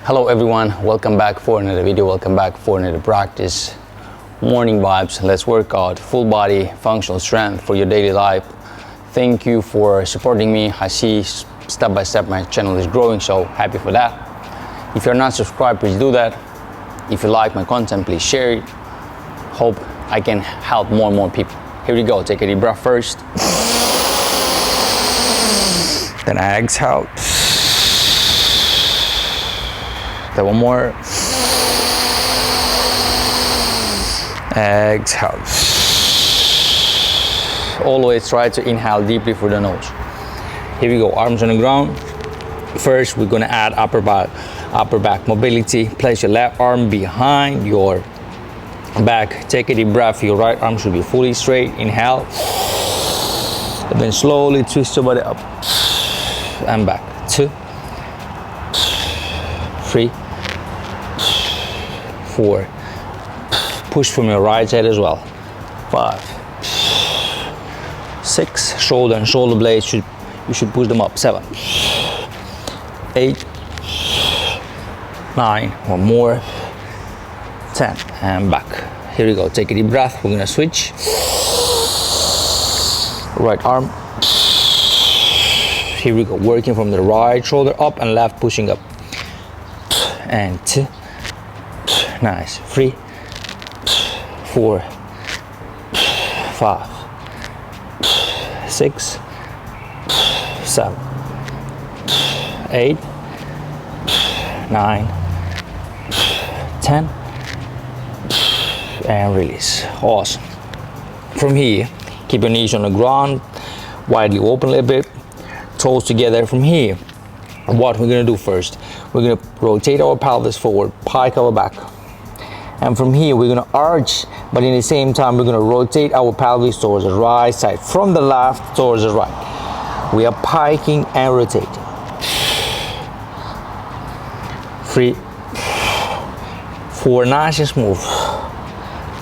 Hello everyone, welcome back for another video, welcome back for another practice. Morning vibes, let's work out full body functional strength for your daily life. Thank you for supporting me. I see step by step my channel is growing, so happy for that. If you're not subscribed, please do that. If you like my content, please share it. Hope I can help more and more people. Here we go, take a deep breath first. Then I exhale. Then one more. Exhale. Always try to inhale deeply through the nose. Here we go, arms on the ground. First, we're gonna add upper back mobility. Place your left arm behind your back. Take a deep breath. Your right arm should be fully straight. Inhale. And then slowly twist your body up and back. 2, 3, 4. Push from your right side as well. 5, 6. Shoulder and shoulder blades you should push them up. 7, 8, 9. One more. 10 and back. Here we go. Take a deep breath. We're gonna switch. Right arm. Here we go. Working from the right shoulder up and left pushing up. And 2. Nice. 3, 4, 5, 6, 7, 8, 9, 10, and release. Awesome. From here, keep your knees on the ground, widely open a little bit, toes together. From here, what we're gonna do first, we're gonna rotate our pelvis forward, pike our back. And from here, we're gonna arch, but in the same time, we're gonna rotate our pelvis towards the right side, from the left towards the right. We are piking and rotating. 3, 4, nice and smooth.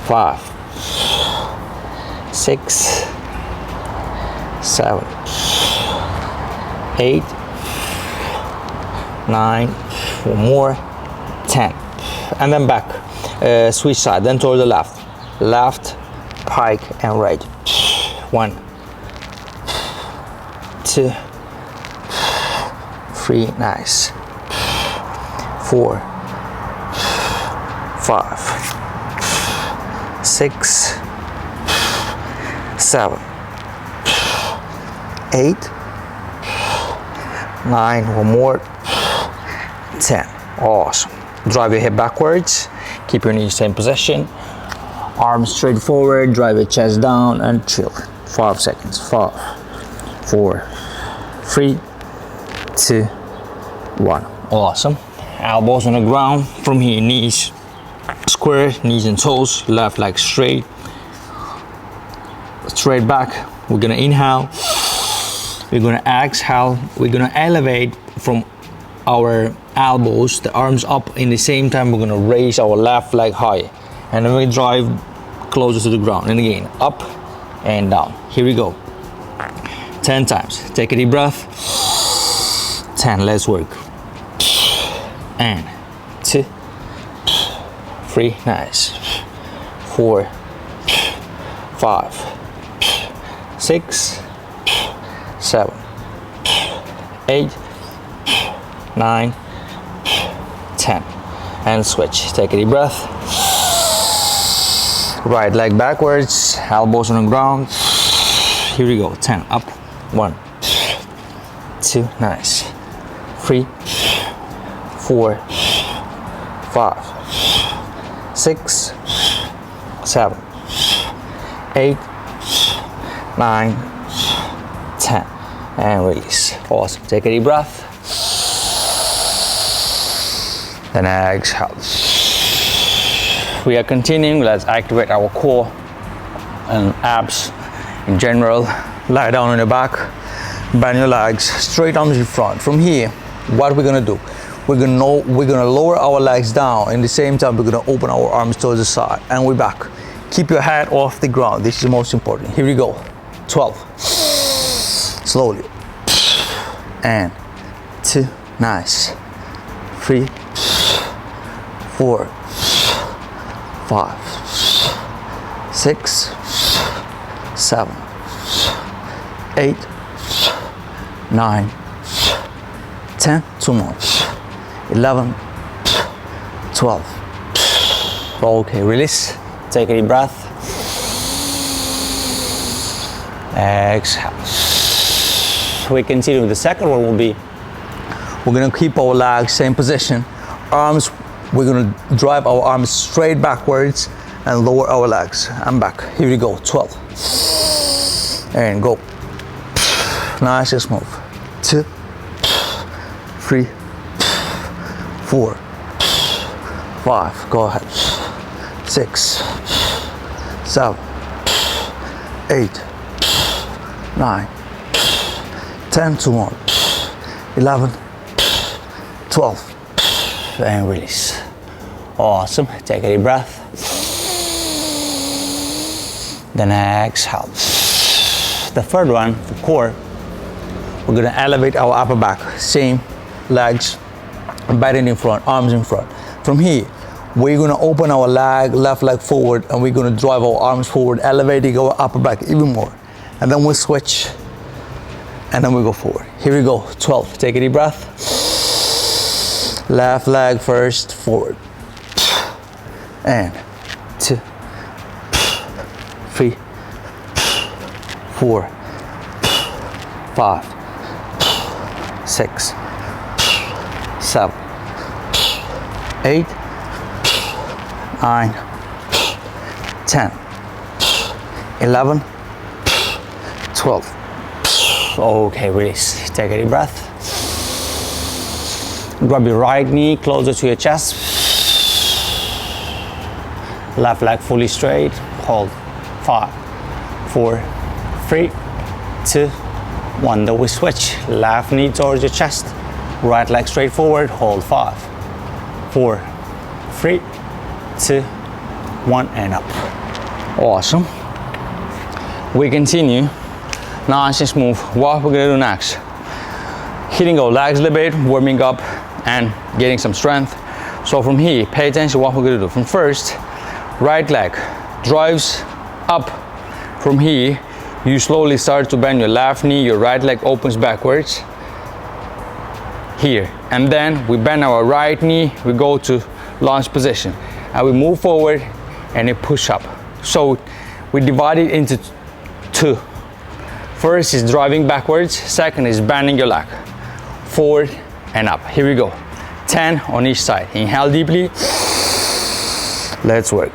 5, 6, 7, 8, 9, one more, 10. And then back. Switch side, then toward the left, pike and right. 1, 2, 3, nice. 4, 5, 6, 7, 8, 9, one more, 10. Awesome. Drive your hip backwards. Keep your knees same position. Arms straight forward. Drive your chest down and chill. 5 seconds. 5, 4, 3, 2, 1. Awesome. Elbows on the ground. From here, knees square, knees and toes. Left leg straight. Straight back. We're gonna inhale. We're gonna exhale. We're gonna elevate from our elbows, the arms up. In the same time, we're gonna raise our left leg high, and then we drive closer to the ground. And again, up and down. Here we go. 10 times. Take a deep breath. 10. Let's work. And 2, 3. Nice. 4, 5, 6, 7, 8, 9, 10. And switch. Take a deep breath. Right leg backwards, elbows on the ground. Here we go. 10. Up. 1, 2. Nice. 3, 4, 5, 6, 7, 8, 9, 10. And release. Awesome. Take a deep breath. Then exhale. We are continuing. Let's activate our core and abs in general. Lie down on your back, bend your legs, straight arms in front. From here, what we're gonna do, we're gonna lower our legs down. In the same time, we're gonna open our arms towards the side, and we're back. Keep your head off the ground. This is the most important. Here we go. 12. Slowly. And 2. Nice. 3, 4, 5, 6, 7, 8, 9, 10, 2 more, 11, 12. Okay, release. Take a deep breath. Exhale. We continue. The second one will be, we're gonna keep our legs same position. Arms, we're gonna drive our arms straight backwards and lower our legs. And back. Here we go. 12. And go. Nice and smooth. 2, 3, 4, 5. Go ahead. 6, 7, 8, 9, 10, 2 more, 11, 12, and release. Awesome. Take a deep breath. Then exhale. The third one, the core, we're gonna elevate our upper back. Same legs, bending in front, arms in front. From here, we're gonna open our leg, left leg forward, and we're gonna drive our arms forward, elevating our upper back even more. And then we switch, and then we go forward. Here we go, 12. Take a deep breath. Left leg first, forward. And 2, 3, 4, 5, 6, 7, 8, 9, 10, 11, 12. Okay, release. Take a deep breath. Grab your right knee closer to your chest. Left leg fully straight. Hold. 5, 4, 3, 2, 1. Then we switch. Left knee towards your chest. Right leg straight forward. Hold. 5, 4, 3, 2, 1, and up. Awesome. We continue. Nice and smooth. What we're gonna do next? Hitting our legs a little bit, warming up and getting some strength. So from here, pay attention to what we're gonna do. From first, right leg drives up. From here, you slowly start to bend your left knee, your right leg opens backwards. Here, and then we bend our right knee, we go to lunge position. And we move forward and a push up. So we divide it into 2. First is driving backwards, second is bending your leg. Forward and up. Here we go. 10 on each side. Inhale deeply. Let's work.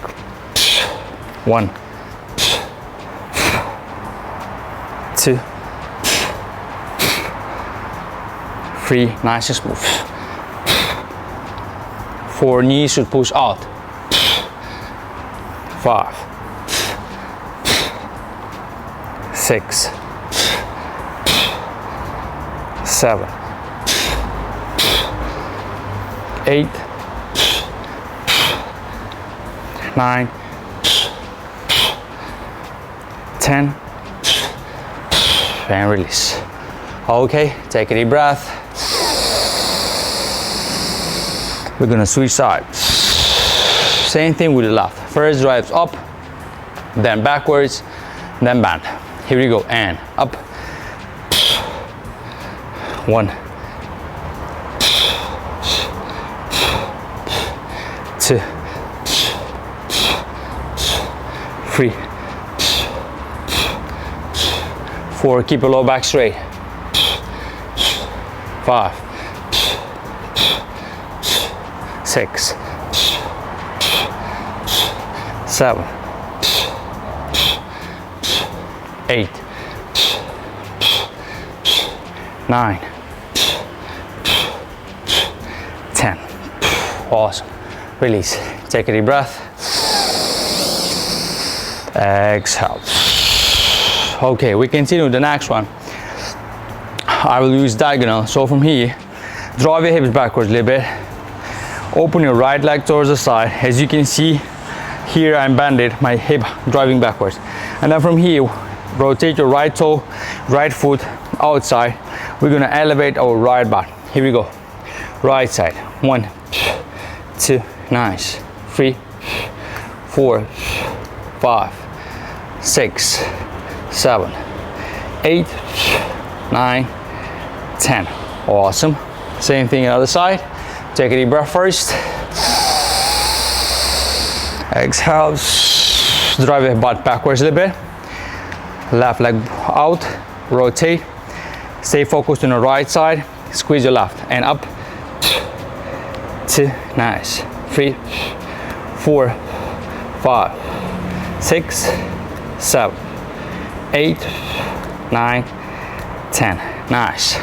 1, 2, 3, nice and smooth. 4, knees should push out. 5, 6, 7, 8, 9, 10, and release. Okay, take a deep breath. We're gonna switch sides. Same thing with the left. First drives up, then backwards, then bend. Here we go, and up. 1, 2, 3, 4, keep your low back straight. 5, 6, 7, 8, 9, 10. Awesome. Release. Take a deep breath. Exhale. Okay, we continue with the next one. I will use diagonal. So from here, drive your hips backwards a little bit. Open your right leg towards the side. As you can see, here I'm bended, my hip driving backwards. And then from here, rotate your right toe, right foot outside. We're gonna elevate our right butt. Here we go. Right side. 1, 2, nice. 3, 4, 5, 6, 7, 8, 9, 10. Awesome. Same thing on the other side. Take a deep breath first. Exhale. Drive your butt backwards a little bit. Left leg out. Rotate. Stay focused on the right side. Squeeze your left and up. 2, nice. 3, 4, 5, 6, 7, 8, 9, 10. Nice.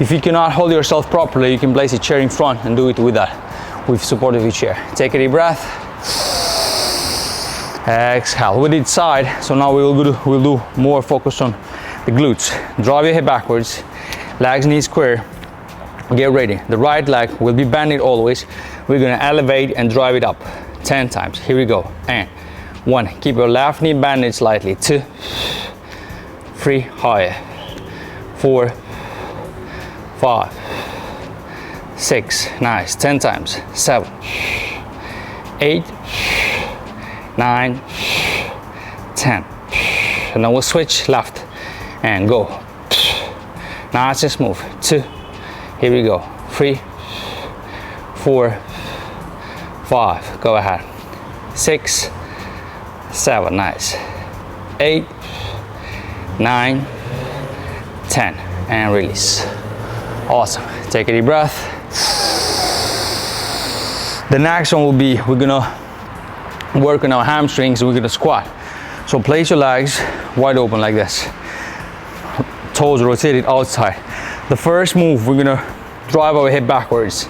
If you cannot hold yourself properly, you can place a chair in front and do it with that, with support of your chair. Take a deep breath. Exhale. We did side, so now we'll do more focus on the glutes. Drive your head backwards, legs knees square. Get ready. The right leg will be bending always. We're gonna elevate and drive it up 10 times. Here we go. And 1. Keep your left knee bended slightly. 2, 3, higher. 4, 5, 6, nice. 10 times. 7, 8, 9, 10. And then we'll switch left and go. Nice and smooth. 2. Here we go. 3, 4, 5. Go ahead. 6, 7. Nice. 8, 9, 10. And release. Awesome. Take a deep breath. The next one will be, we're gonna work on our hamstrings. We're gonna squat. So place your legs wide open like this. Toes rotated outside. The first move, we're gonna drive our hip backwards.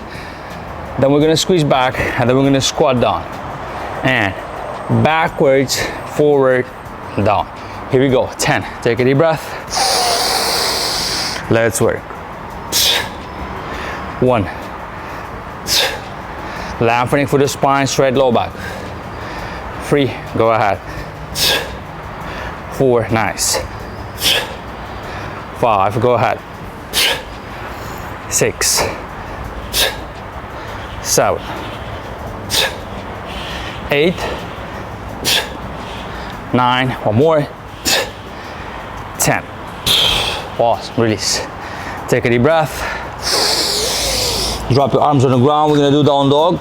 Then we're gonna squeeze back, and then we're gonna squat down. And backwards, forward, down. Here we go. 10. Take a deep breath. Let's work. 1. Lengthening for the spine, straight low back. 3. Go ahead. 4. Nice. 5. Go ahead. 6, 7, 8, 9. One more. 10. Awesome. Release. Take a deep breath. Drop your arms on the ground. We're gonna do down dog.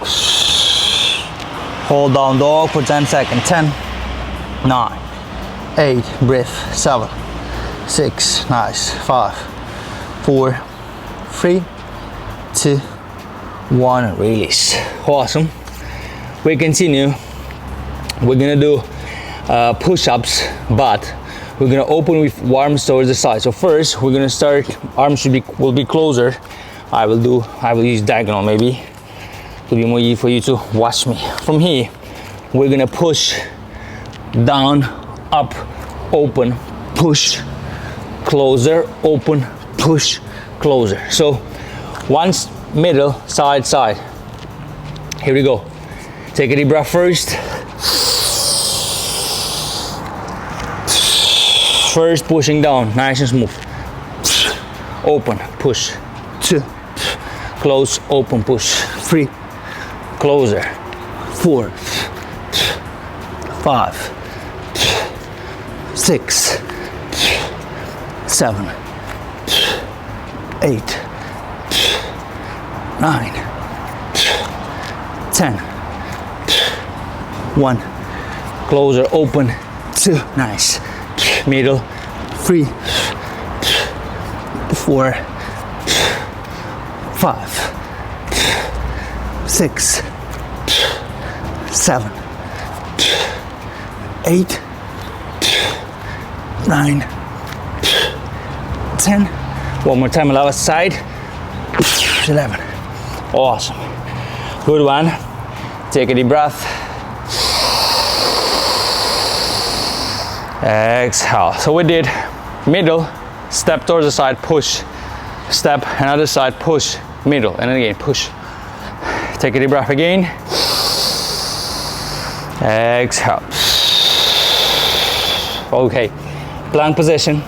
Hold down dog for 10 seconds. 10, 9, 8. Breathe. 7, 6. Nice. 5, 4, 3, 2, 1. Release. Awesome. We continue. We're gonna do push-ups, but we're gonna open with arms towards the side. So first, we're gonna start. Arms will be closer. I will use diagonal maybe. It'll be more easy for you to watch me. From here, we're gonna push down, up, open, push, closer, open, push, closer. So once middle, side, side. Here we go. Take a deep breath first. First pushing down, nice and smooth. Open, push. 2, close, open, push. 3, closer. 4, 5, 6, 7, 8, 9, 10. 1, closer, open. 2, nice. Middle. 3, 4, 5, 6, 7, 8, 9, 10. One more time on the other side. 11. Awesome. Good one. Take a deep breath. Exhale. So we did middle, step towards the side, push, step, another side, push, middle, and then again, push. Take a deep breath again. Exhale. Okay, plank position.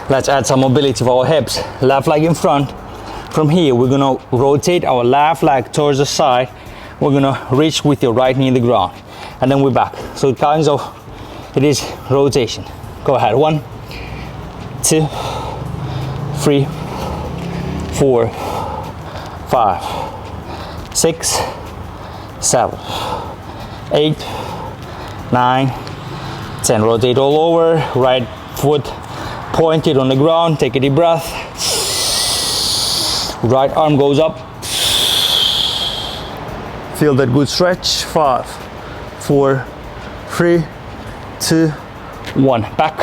Let's add some mobility for our hips. Left leg in front. From here, we're gonna rotate our left leg towards the side we're gonna reach with your right knee in the ground, and then we're back. So it kinds of, it is rotation. Go ahead, 1, 2, 3, 4, 5, 6, 7, 8, 9, 10. Rotate all over, right foot pointed on the ground. Take a deep breath. Right arm goes up. Feel that good stretch. 5, 4, 3, 2, 1. Back.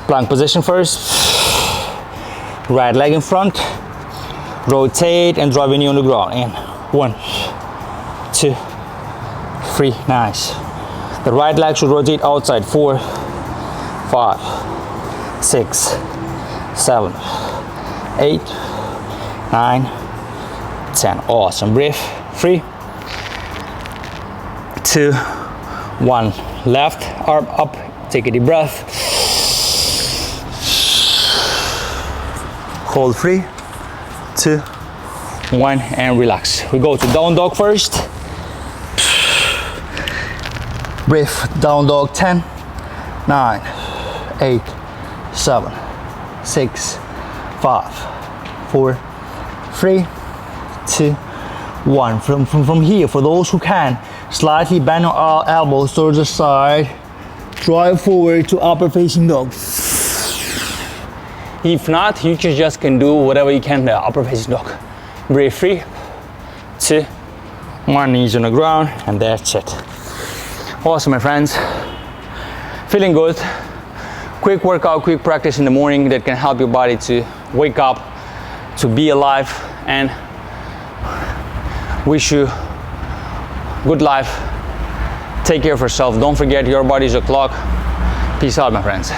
Plank position first. Right leg in front. Rotate and drive your knee on the ground. In 1, 2, 3. Nice. The right leg should rotate outside. 4, 5, 6, 7, 8, 9, 10. Awesome. Breathe. 3, 2, 1. Left arm up. Take a deep breath. Hold 3, 2, 1, and relax. We go to down dog first. Breathe. Down dog. 10, 9, 8, 7, 6, 5, 4, 3, 2, 1. From here, for those who can, slightly bend your elbows towards the side. Drive forward to upper facing dog. If not, you just can do whatever you can, the upper facing dog. Breathe. 3, 2, 1. Knees on the ground, and that's it. Awesome, my friends. Feeling good. Quick workout, quick practice in the morning that can help your body to wake up, to be alive, and wish you good life. Take care of yourself. Don't forget, your body is a clock. Peace out, my friends.